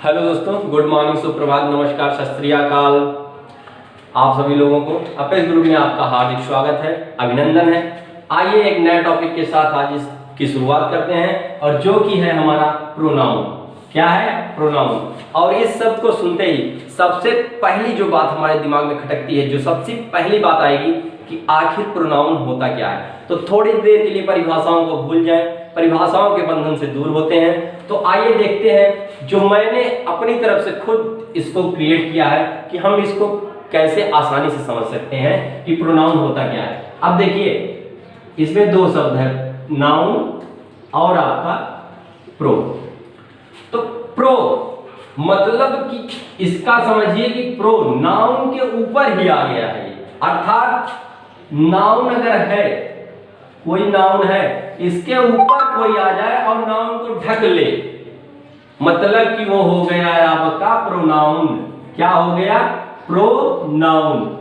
Hello दोस्तों, good morning, सुप्रभात, नमस्कार, सत श्री अकाल। आप सभी लोगों को अपने ग्रुप में आपका हार्दिक स्वागत है, अभिनंदन है। आइए एक नए टॉपिक के साथ आज इसकी शुरुआत करते हैं, और जो कि है हमारा प्रोनाउन। क्या है? प्रोनाउन। और इस शब्द को सुनते ही सबसे पहली जो बात हमारे दिमाग में खटकती है, जो सबसे पहली बात आएगी कि आखिर प्रोनाउन होता क्या है। तो थोड़ी देर के लिए परिभाषाओं को भूल जाएं, परिभाषाओं के बंधन से दूर होते हैं। तो आइए देखते हैं, जो मैंने अपनी तरफ से खुद इसको क्रिएट किया है कि हम इसको कैसे आसानी से समझ सकते हैं कि प्रोनाउन होता क्या है। अब देखिए, इसमें दो शब्द है, नाउन और आपका प्रो। तो प्रो मतलब कि इसका समझिए कि प्रो नाउन के ऊपर ही आ गया है। अर्थात नाउन अगर है, कोई नाउन है, इसके ऊपर कोई आ जाए और नाउन को ढक ले, मतलब कि वो हो गया है आपका प्रोनाउन। क्या हो गया? प्रोनाउन,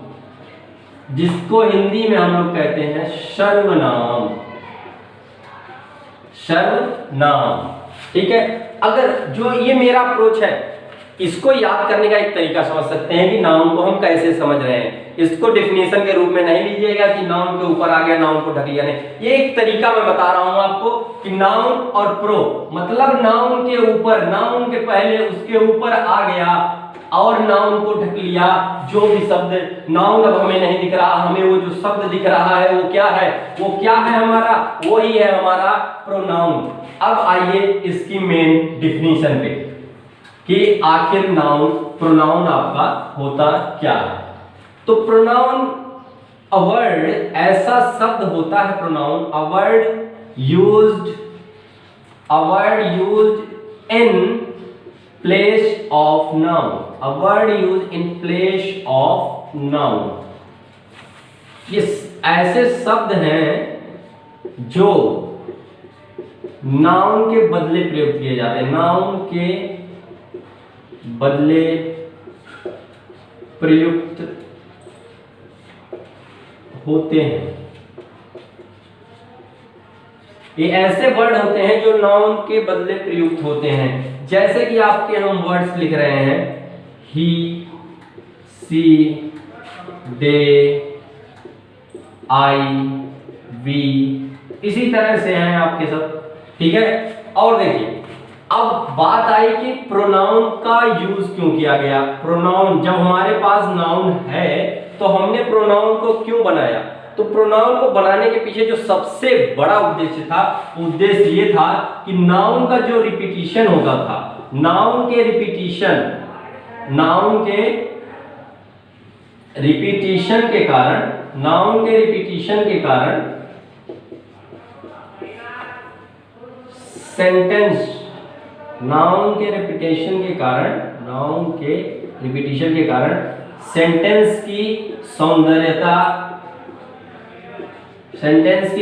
जिसको हिंदी में हम लोग कहते हैं सर्वनाम। सर्वनाम, ठीक है। अगर जो ये मेरा अप्रोच है, इसको याद करने का एक तरीका समझ सकते हैं कि नाउन को हम कैसे समझ रहे हैं। इसको डेफिनेशन के रूप में नहीं लीजिएगा कि नाउन के ऊपर आ गया, नाउन को ढक लिया, नहीं। ये एक तरीका मैं बता रहा हूं आपको कि नाउन और प्रो मतलब नाउन के ऊपर, नाउन के पहले उसके ऊपर आ गया और नाउन को ढक लिया। जो भी शब्द, नाउन अब हमें नहीं दिख रहा, हमें वो जो शब्द दिख रहा है वो क्या है? वो क्या है हमारा? वही है हमारा प्रोनाउन। अब आइए इसकी मेन डिफिनीशन पे कि आखिर नाउन, प्रोनाउन आपका होता क्या है। तो प्रोनाउन अ वर्ड, ऐसा शब्द होता है pronoun, a word used in place of noun, a word used in place of noun. ये ऐसे शब्द हैं जो नाउन के बदले प्रयोग किए जाते हैं, नाउन के बदले प्रयुक्त होते हैं। ये ऐसे वर्ड होते हैं जो नाउन के बदले प्रयुक्त होते हैं। जैसे कि आपके हम वर्ड्स लिख रहे हैं, ही, सी, दे, आई, वी, इसी तरह से हैं आपके सब, ठीक है। और देखिए, अब बात आई कि प्रोनाउन का यूज क्यों किया गया। प्रोनाउन, जब हमारे पास नाउन है तो हमने प्रोनाउन को क्यों बनाया? तो प्रोनाउन को बनाने के पीछे जो सबसे बड़ा उद्देश्य था, उद्देश्य ये था कि नाउन का जो रिपीटिशन होता था, नाउन के रिपीटिशन के कारण, नाउन के रिपीटिशन के कारण सेंटेंस, नाउन के रिपीटिशन के कारण सेंटेंस की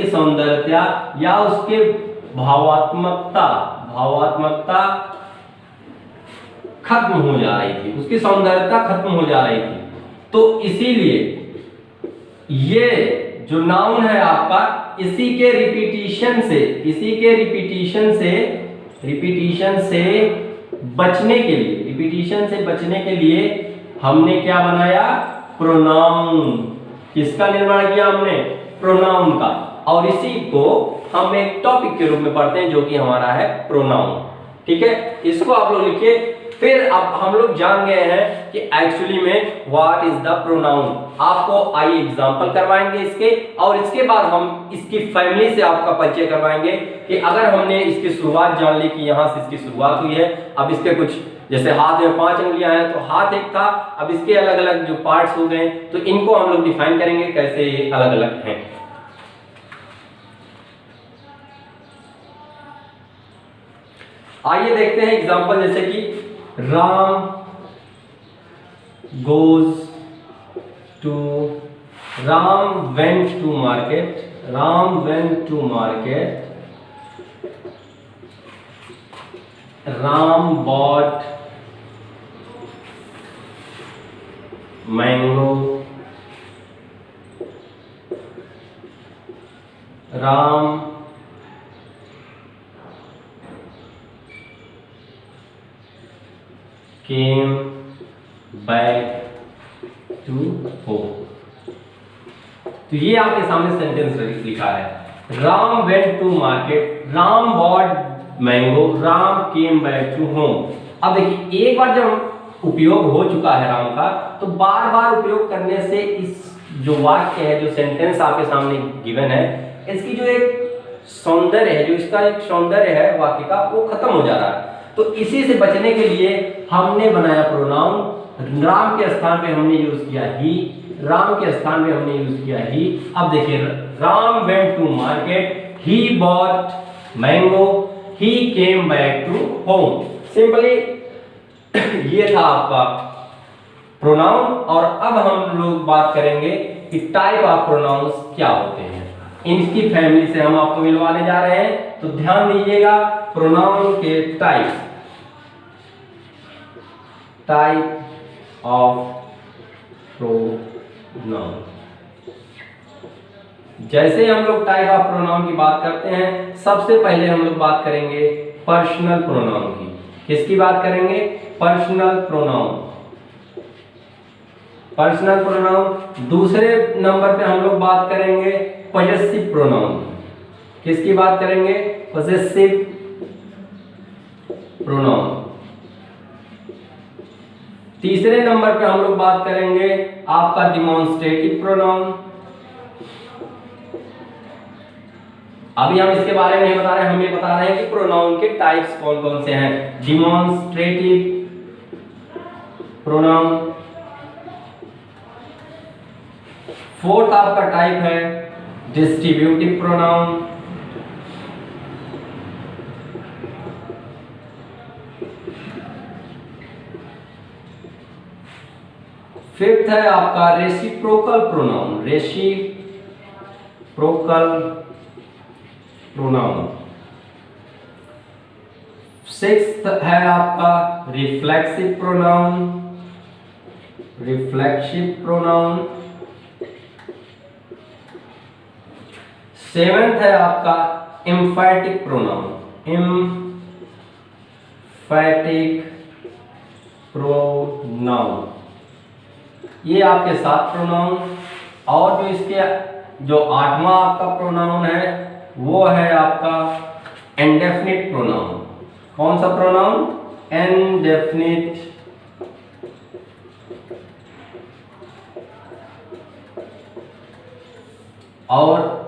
सौंदर्यता या उसके भावात्मकता खत्म हो जा रही थी, उसकी सौंदर्यता खत्म हो जा रही थी। तो इसीलिए ये जो नाउन है आपका, इसी के रिपीटिशन से बचने के लिए हमने क्या बनाया? प्रोनाउन। किसका निर्माण किया हमने? प्रोनाउन का। और इसी को हम एक टॉपिक के रूप में पढ़ते हैं, जो कि हमारा है प्रोनाउन, ठीक है। इसको आप लोग लिखिए। फिर अब हम लोग जान गए हैं कि एक्चुअली में व्हाट इज द प्रोनाउन। आपको आइए एग्जांपल करवाएंगे इसके, और इसके बाद हम इसकी फैमिली से आपका परिचय करवाएंगे कि अगर हमने इसकी शुरुआत जान ली कि यहाँ से इसकी शुरुआत हुई है, अब इसके कुछ, जैसे हाथ में 5 उंगलियां हैं, तो हाथ एक था, अब इसके अलग अलग जो पार्ट्स हो गए, तो इनको हम लोग डिफाइन करेंगे कैसे ये अलग अलग हैं। आइए देखते हैं एग्जांपल, जैसे कि Ram went to market, Ram bought mango, Ram came back to home. तो ये आपके सामने सेंटेंस लिखा है, Ram went to market, Ram bought mango, Ram came back to home. अब देखिए एक बार जब उपयोग हो चुका है राम का, तो बार बार उपयोग करने से इस जो वाक्य है, जो सेंटेंस आपके सामने गिवन है, इसकी जो एक सौंदर्य है, जो इसका एक सौंदर्य है वाक्य का, वो खत्म हो जा रहा है। तो इसी से बचने के लिए हमने बनाया प्रोनाउन, राम के स्थान पे हमने यूज किया ही, राम के स्थान पे हमने यूज किया ही। अब देखिए Ram went to market, he bought mango, he came back to home. Simply ये था आपका प्रोनाउन। और अब हम लोग बात करेंगे कि टाइप ऑफ प्रोनाउंस क्या होते हैं। इनकी फैमिली से हम आपको मिलवाने जा रहे हैं, तो ध्यान दीजिएगा प्रोनाउन के टाइप ऑफ प्रोनाउन। जैसे हम लोग टाइप ऑफ प्रोनाउन की बात करते हैं, सबसे पहले हम लोग बात करेंगे पर्सनल प्रोनाउन की। किसकी बात करेंगे? Personal pronoun. Personal pronoun. दूसरे नंबर पे हम लोग बात करेंगे पॉजेसिव प्रोनाउन। किसकी बात करेंगे? Possessive pronoun. तीसरे नंबर पे हम लोग बात करेंगे आपका डिमॉन्स्ट्रेटिव प्रोनाउन। अभी हम इसके बारे में नहीं बता रहे हैं, हम ये बता रहे हैं कि प्रोनाउन के टाइप्स कौन कौन से हैं। Demonstrative pronoun. फोर्थ आपका टाइप है डिस्ट्रीब्यूटिव प्रोनाउन। फिफ्थ है आपका reciprocal pronoun. Reciprocal pronoun. Sixth है आपका reflexive pronoun. Reflexive pronoun. Seventh है आपका एम्फैटिक प्रोनाउन। एम्फैटिक प्रोनाउन। ये आपके 7 प्रोनाउन। और जो इसके जो 8वां आपका प्रोनाउन है वो है आपका इंडेफिनिट प्रोनाउन। कौन सा प्रोनाउन? इंडेफिनिट और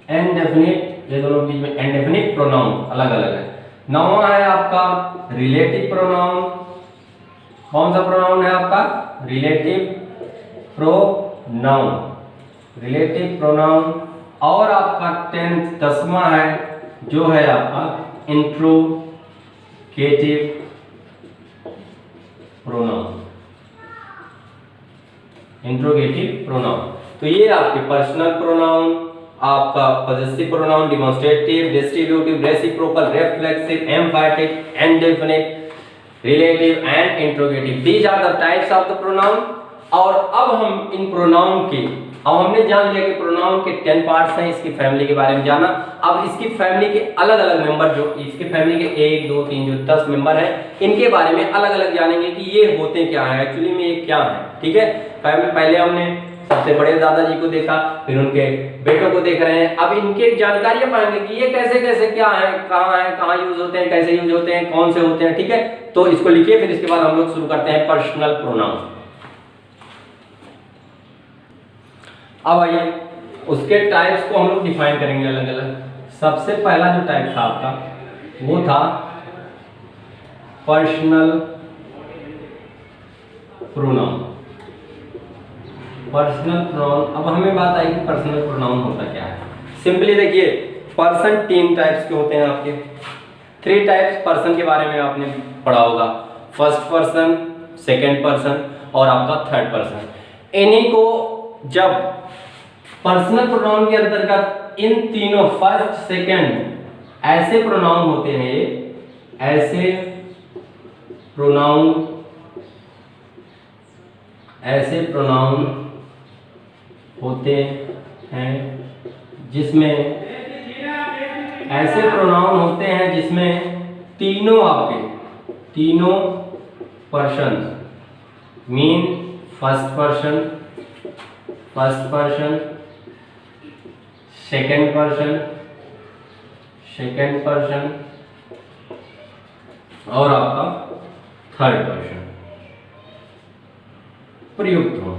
इंडेफिनिट, ये दोनों बीच में इंडेफिनिट प्रोनाउन अलग अलग है। 9वां है आपका रिलेटिव प्रोनाउन। कौन सा प्रोनाउन है आपका? Relative pronoun. Relative pronoun. और आपका 10वां है जो है आपका इंट्रोगेटिव प्रोनाउन। Interrogative pronoun. तो ये आपके पर्सनल प्रोनाउन, आपका possessive pronoun, demonstrative, distributive, reciprocal, reflexive, emphatic, indefinite, relative and interrogative. These are the types of the pronoun. और अब हम इन प्रोनाउन के, अब हमने जान लिया कि प्रोनाउन के 10 पार्ट्स हैं, इसकी फैमिली के बारे में जाना। अब इसकी फैमिली के अलग अलग मेंबर, जो इसकी फैमिली के 1 2 3 जो 10 मेंबर हैं, इनके बारे में अलग अलग जानेंगे कि ये होते क्या है, एक्चुअली में ये क्या है। ठीक है, पहले हमने सबसे बड़े दादाजी को देखा, फिर उनके बेटों को देख रहे हैं। अब इनके जानकारियां पाएंगे कि ये कैसे कैसे क्या है, कहाँ यूज होते हैं, कैसे यूज होते हैं, कौन से होते हैं। ठीक है, तो इसको लिखिए, फिर इसके बाद हम लोग शुरू करते हैं पर्सनल प्रोनाउन। अब आइए उसके टाइप्स को हम लोग डिफाइन करेंगे अलग अलग। सबसे पहला जो टाइप था आपका वो था पर्सनल प्रोनाउन। Personal pronoun. अब हमें बात आई कि पर्सनल प्रोनाउन होता क्या है। सिंपली देखिए, पर्सन 3 टाइप्स के होते हैं आपके। 3 टाइप्स पर्सन के बारे में आपने पढ़ा होगा, फर्स्ट पर्सन, सेकंड पर्सन और आपका थर्ड पर्सन। इन्हीं को जब पर्सनल प्रोनाउन के अंतर्गत इन तीनों फर्स्ट सेकंड ऐसे प्रोनाउन होते हैं, ऐसे प्रोनाउन होते हैं जिसमें ऐसे प्रोनाउन होते हैं जिसमें तीनों person mean first person, second person और आपका थर्ड पर्सन प्रयुक्त हो।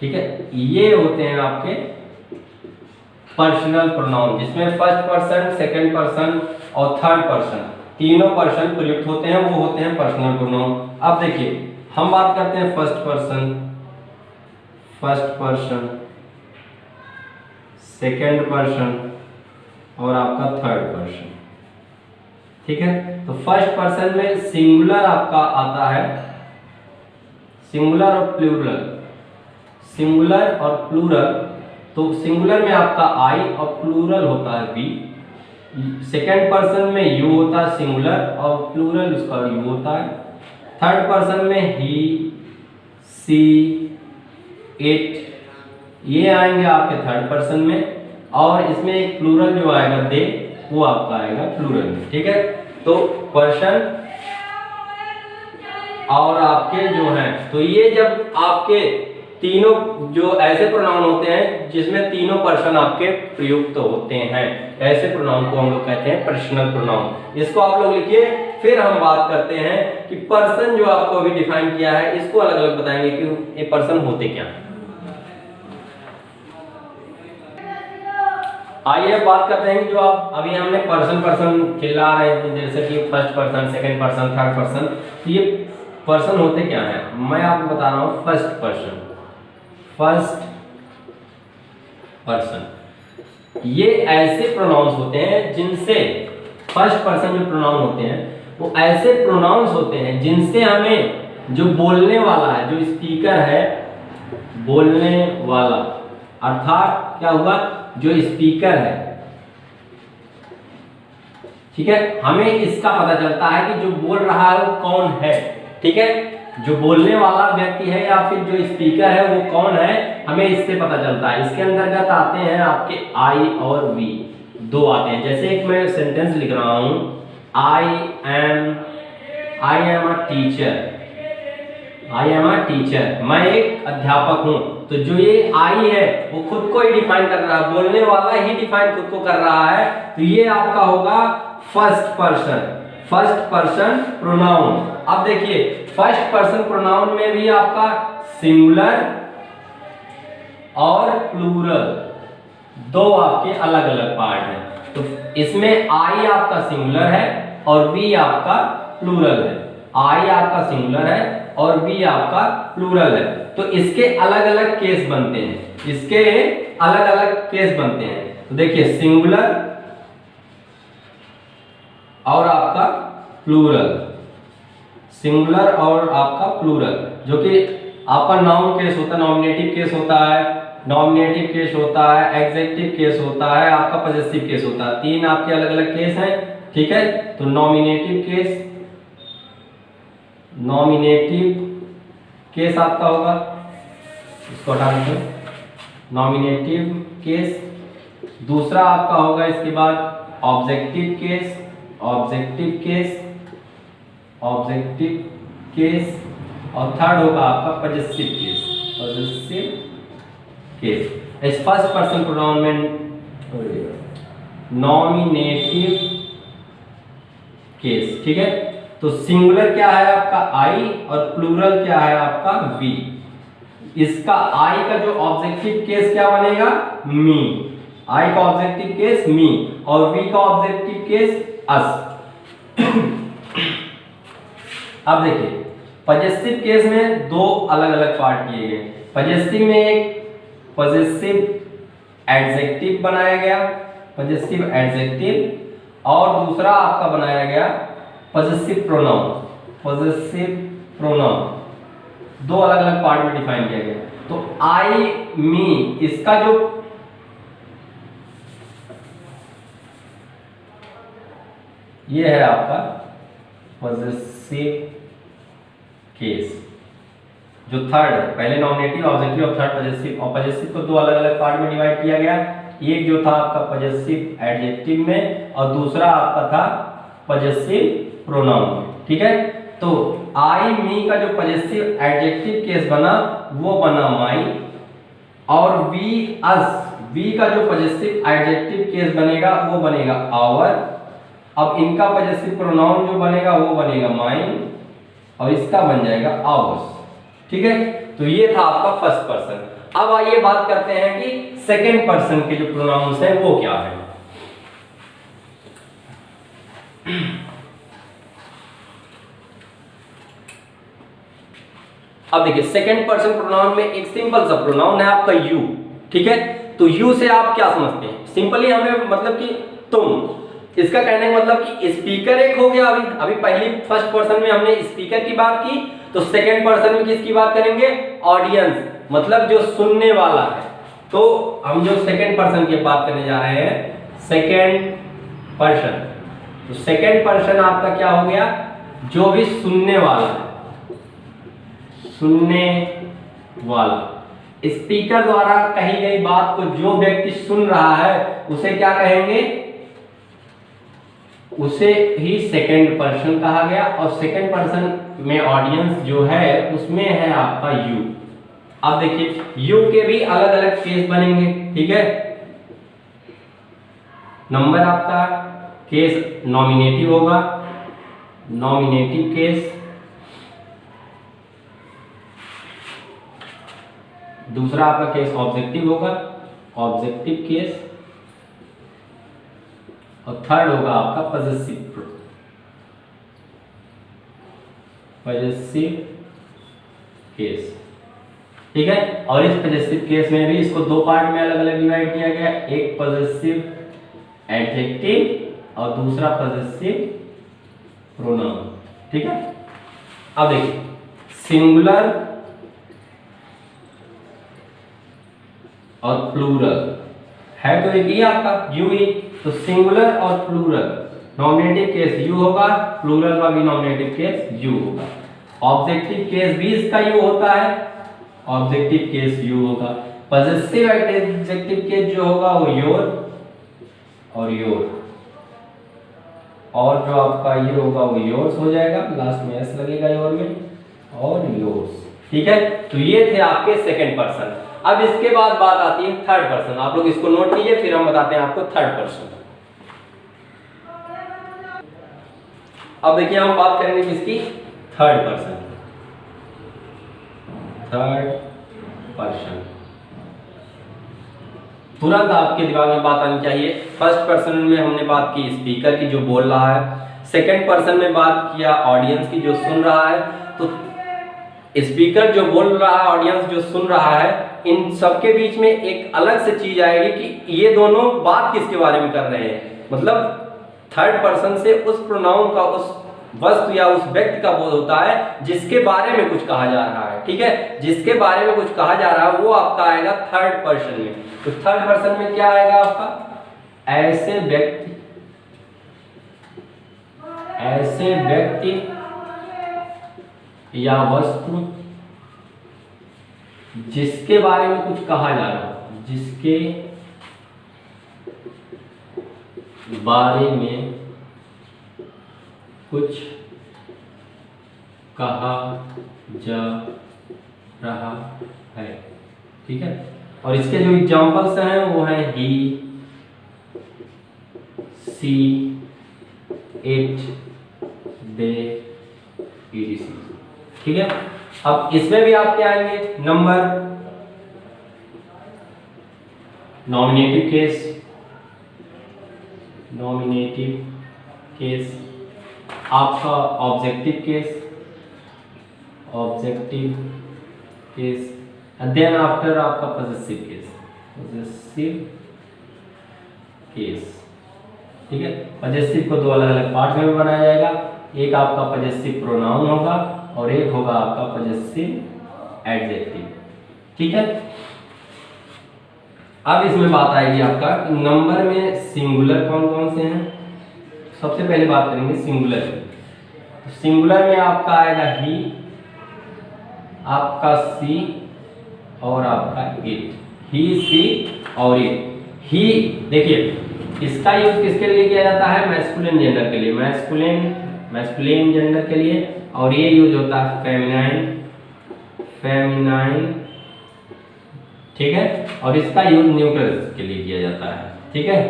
ठीक है, ये होते हैं आपके पर्सनल प्रोनाउन, जिसमें फर्स्ट पर्सन, सेकंड पर्सन और थर्ड पर्सन तीनों पर्सन प्रयुक्त होते हैं, वो होते हैं पर्सनल प्रोनाउन। अब देखिए हम बात करते हैं फर्स्ट पर्सन, सेकंड पर्सन और आपका थर्ड पर्सन। ठीक है, तो फर्स्ट पर्सन में सिंगुलर आपका आता है, सिंगुलर और प्लूरल। तो सिंगुलर में आपका आई और प्लूरल होता है वी। सेकेंड पर्सन में यू होता है सिंगुलर और प्लूरल उसका यू होता है। थर्ड पर्सन में ही, सी, इट ये आएंगे आपके थर्ड पर्सन में, और इसमें एक प्लूरल जो आएगा दे, वो आपका आएगा प्लूरल में। ठीक है, तो पर्सन और आपके जो हैं, तो ये जब आपके तीनों जो ऐसे प्रोनाउन होते हैं जिसमें तीनों पर्सन आपके प्रयुक्त होते हैं, ऐसे प्रोनाउन को हम लोग कहते हैं पर्सनल प्रोनाउन। इसको आप लोग लिखिए, फिर हम बात करते हैं कि पर्सन जो आपको अभी डिफाइन किया है इसको अलग अलग बताएंगे कि ये पर्सन होते क्या। आइए बात करते हैं कि जो आप अभी हमने पर्सन चिल्ला रहे हैं, जैसे कि first person, second person, third person, तो ये पर्सन होते क्या हैं। मैं आपको बता रहा हूँ फर्स्ट पर्सन ये ऐसे प्रोनाउंस होते हैं जिनसे, फर्स्ट पर्सन जो प्रोनाउन होते हैं वो ऐसे प्रोनाउंस होते हैं जिनसे हमें जो बोलने वाला है, जो स्पीकर है, बोलने वाला अर्थात क्या हुआ, जो स्पीकर है, ठीक है, हमें इसका पता चलता है कि जो बोल रहा है वो कौन है। ठीक है, जो बोलने वाला व्यक्ति है या फिर जो स्पीकर है वो कौन है, हमें इससे पता चलता है। इसके अंतर्गत आते हैं आपके आई और वी, दो आते हैं। जैसे एक मैं सेंटेंस लिख रहा हूं, आई एम अ टीचर, मैं एक अध्यापक हूं। तो जो ये आई है वो खुद को ही डिफाइन कर रहा है, बोलने वाला ही डिफाइन खुद को कर रहा है, तो ये आपका होगा फर्स्ट पर्सन प्रोनाउन। अब देखिए फर्स्ट पर्सन प्रोनाउन में भी आपका सिंगुलर और प्लूरल दो आपके अलग अलग पार्ट हैं। तो इसमें आई आपका सिंगुलर है और वी आपका प्लूरल है। आई आपका सिंगुलर है और वी आपका प्लूरल है। तो इसके अलग अलग केस बनते हैं, तो देखिए सिंगुलर और आपका प्लूरल, जो कि आपका नाउन केस होता है, नॉमिनेटिव केस होता है, एग्जेक्टिव केस होता है, आपका पॉजेसिव केस होता है। तीन आपके अलग अलग केस हैं। ठीक है, तो नॉमिनेटिव केस आपका होगा, इसको हटा दीजिए, नॉमिनेटिव केस। दूसरा आपका होगा इसके बाद ऑब्जेक्टिव केस और थर्ड होगा आपका पॉजेसिव केस। इस फर्स्ट पर्सन प्रोनाउन में नॉमिनेटिव केस। ठीक है, तो सिंगुलर क्या है आपका आई और प्लूरल क्या है आपका वी। इसका आई का जो ऑब्जेक्टिव केस क्या बनेगा, मी। आई का ऑब्जेक्टिव केस मी और वी का ऑब्जेक्टिव केस अस। अब देखिए पॉजेसिव केस में दो अलग अलग पार्ट किए गए। पॉजेसिव में एक पॉजेसिव एडजेक्टिव बनाया गया, और दूसरा आपका बनाया गया पॉजेसिव प्रोनाउन। दो अलग अलग पार्ट में डिफाइन किया गया। तो आई मी, इसका जो ये है आपका पॉजेसिव केस, जो थर्ड है। पहले नॉमिनेटिव, ऑब्जेक्टिव और थर्ड पॉजेसिव, और पॉजेसिव को दो अलग अलग पार्ट में डिवाइड किया गया। एक जो था आपका पॉजेसिव एडजेक्टिव में और दूसरा आपका था पॉजेसिव प्रोनाउन में। ठीक है, तो आई मी का जो पॉजेसिव एडजेक्टिव केस बना वो बना माई, और वी अस, वी का जो पॉजेसिव एडजेक्टिव केस बनेगा वो बनेगा आवर। अब इनका पॉजेसिव प्रोनाउन जो बनेगा वो बनेगा माइन, और इसका बन जाएगा आवर्स। ठीक है, तो ये था आपका फर्स्ट पर्सन। अब आइए बात करते हैं कि सेकंड पर्सन के जो प्रोनाउंस हैं वो क्या है। अब देखिए सेकंड पर्सन प्रोनाउन में एक सिंपल सा प्रोनाउन है आपका यू। ठीक है, तो यू से आप क्या समझते हैं? सिंपली हमें मतलब कि तुम, इसका कहने का मतलब कि स्पीकर एक हो गया। अभी पहली फर्स्ट पर्सन में हमने स्पीकर की बात की, तो सेकंड पर्सन में किसकी बात करेंगे? ऑडियंस, मतलब जो सुनने वाला है। तो हम जो सेकंड पर्सन की बात करने जा रहे हैं सेकंड पर्सन, तो सेकंड पर्सन आपका क्या हो गया? जो भी सुनने वाला है, सुनने वाला। स्पीकर द्वारा कही गई बात को जो व्यक्ति सुन रहा है उसे क्या कहेंगे? उसे ही सेकंड पर्सन कहा गया। और सेकंड पर्सन में ऑडियंस जो है उसमें है आपका यू। अब देखिए यू के भी अलग अलग केस बनेंगे। ठीक है, नंबर आपका केस नॉमिनेटिव होगा, नॉमिनेटिव केस। दूसरा आपका केस ऑब्जेक्टिव होगा, ऑब्जेक्टिव केस। और थर्ड होगा आपका पॉजेसिव, पॉजेसिव केस। ठीक है, और इस पॉजेसिव केस में भी इसको दो पार्ट में अलग अलग डिवाइड किया गया, एक पॉजेसिव एडजेक्टिव और दूसरा पॉजेसिव प्रोनाउन। ठीक है, अब देखिए सिंगुलर और प्लूरल है, तो एक ही आपका यू ही। तो सिंगुलर और प्लूरल, नॉमिनेटिव केस यू होगा, प्लूरल का भी नॉमिनेटिव केस यू होगा। ऑब्जेक्टिव केस भी इसका यू होता है, ऑब्जेक्टिव केस यू होगा। पॉजेसिव एडजेक्टिव केस जो होगा वो योर और योर, और जो आपका ये होगा वो योर्स हो जाएगा, लास्ट में एस लगेगा योर में, और योर्स। ठीक है, तो ये थे आपके सेकंड पर्सन। अब इसके बाद बात आती है थर्ड पर्सन। आप लोग इसको नोट कीजिए, फिर हम बताते हैं आपको थर्ड पर्सन। अब देखिए हम बात करेंगे किसकी? Third person. थर्ड पर्सन तुरंत आपके दिमाग में बात आनी चाहिए। फर्स्ट पर्सन में हमने बात की स्पीकर की जो बोल रहा है, सेकंड पर्सन में बात किया ऑडियंस की जो सुन रहा है। तो स्पीकर जो बोल रहा है, ऑडियंस जो सुन रहा है, इन सबके बीच में एक अलग से चीज आएगी कि ये दोनों बात किसके बारे में कर रहे हैं। मतलब थर्ड पर्सन से उस प्रोनाउन का, उस वस्तु या उस व्यक्ति का बोध होता है जिसके बारे में कुछ कहा जा रहा है। ठीक है, जिसके बारे में कुछ कहा जा रहा है वो आपका आएगा थर्ड पर्सन में। तो थर्ड पर्सन में क्या आएगा आपका? ऐसे व्यक्ति या वस्तु जिसके बारे में कुछ कहा जा रहा है, जिसके बारे में कुछ कहा जा रहा है। ठीक है, और इसके जो एग्जांपल्स हैं वो हैं ही, सी, इट, दे, etc। ठीक है, अब इसमें भी आप क्या आएंगे? Number, nominative case, nominative case, आपका objective case, objective case, then after आपका पॉजेसिव केस, पॉजेसिव केस। ठीक है, पॉजेसिव को दो अलग अलग पार्ट में बनाया जाएगा, एक आपका पॉजेसिव प्रोनाउन होगा और एक होगा आपका पॉजेसिव एडजेक्टिव। ठीक है, अब इसमें बात आएगी आपका नंबर में सिंगुलर कौन कौन से हैं। सबसे पहले बात करेंगे सिंगुलर। सिंगुलर में आपका आएगा ही, आपका सी और आपका इट। ही, सी और इट। ही देखिए इसका यूज किसके लिए किया जाता है? मैस्कुलिन जेंडर के लिए, मैस्कुलिन जेंडर के लिए। और ये यूज होता है फेमिनाइन, ठीक है, और इसका यूज न्यूट्रल्स के लिए किया जाता है, ठीक है।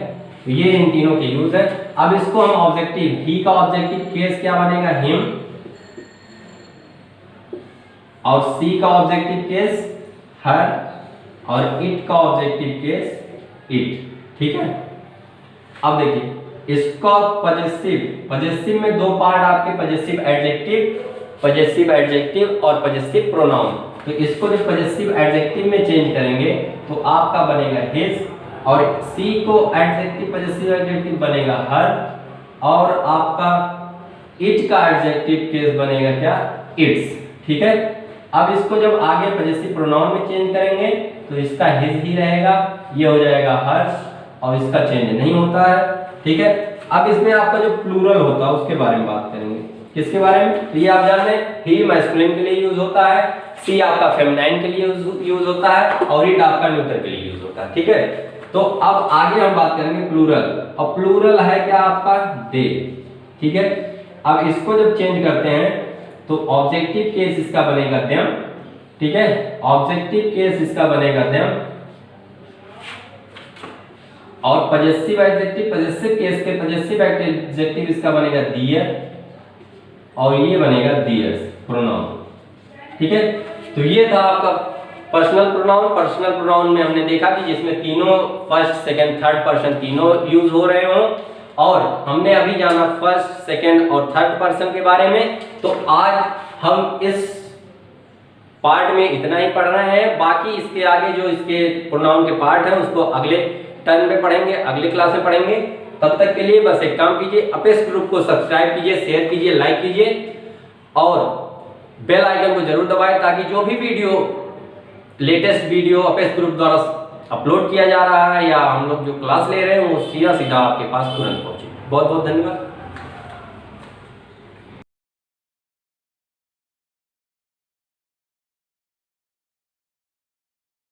तो ये इन तीनों के यूज है। अब इसको हम ऑब्जेक्टिव, ही का ऑब्जेक्टिव केस क्या बनेगा, हिम, और सी का ऑब्जेक्टिव केस हर, और इट का ऑब्जेक्टिव केस इट, ठीक है। अब देखिए इसका पजेसिव में दो पार्ट आपके, पजेसिव एडजेक्टिव और पजेसिव प्रोनाउन। तो इसको जब पजेसिव एडजेक्टिव में चेंज करेंगे तो आपका बनेगा हिज, और सी को एडजेक्टिव पजेसिव एडजेक्टिव बनेगा हर, और आपका इट का एडजेक्टिव केस बनेगा क्या, इट्स, ठीक है। अब इसको जब आगे पजेसिव प्रोनाउन में चेंज करेंगे तो इसका हिज ही रहेगा, ये हो जाएगा हर, और इसका चेंज नहीं होता है, ठीक है। अब इसमें आपका जो प्लूरल होता है उसके बारे में बात करेंगे। किसके बारे में, तो ये आप जान लें, ही मैस्कुलिन के लिए यूज होता है, सी आपका फेमिनाइन के लिए यूज होता है, और इट आपका न्यूट्रल के लिए यूज होता है, ठीक है। तो अब आगे हम बात करेंगे प्लूरल, और प्लूरल है क्या आपका, दे, ठीक है। अब इसको जब चेंज करते हैं तो ऑब्जेक्टिव केस इसका बनेगा देम, ठीक है, ऑब्जेक्टिव केस इसका बनेगा देम, और पजेसिव एडजेक्टिव, पजेसिव केस के पजेसिव एडजेक्टिव इसका बनेगा दियर, और ये बनेगा दियर्स प्रोनाउन, ठीक है। तो ये था आपका पर्सनल प्रोनाउन। पर्सनल प्रोनाउन में हमने देखा कि जिसमें तीनों फर्स्ट सेकंड थर्ड पर्सन तीनों यूज हो रहे हों, और हमने अभी जाना फर्स्ट सेकंड और थर्ड पर्सन के बारे में। तो आज हम इस पार्ट में इतना ही पढ़ रहे हैं, बाकी इसके आगे जो इसके प्रोनाउन के पार्ट हैं उसको अगले टर्न में पढ़ेंगे, अगले क्लास में पढ़ेंगे। तब तक के लिए बस एक काम कीजिए, अपेस ग्रुप को सब्सक्राइब कीजिए, शेयर कीजिए, लाइक कीजिए, और बेल आइकन को जरूर दबाएं ताकि जो भी वीडियो, लेटेस्ट वीडियो अपेस ग्रुप द्वारा अपलोड किया जा रहा है या हम लोग जो क्लास ले रहे हैं वो सीधा सीधा आपके पास तुरंत पहुंचे। बहुत बहुत धन्यवाद।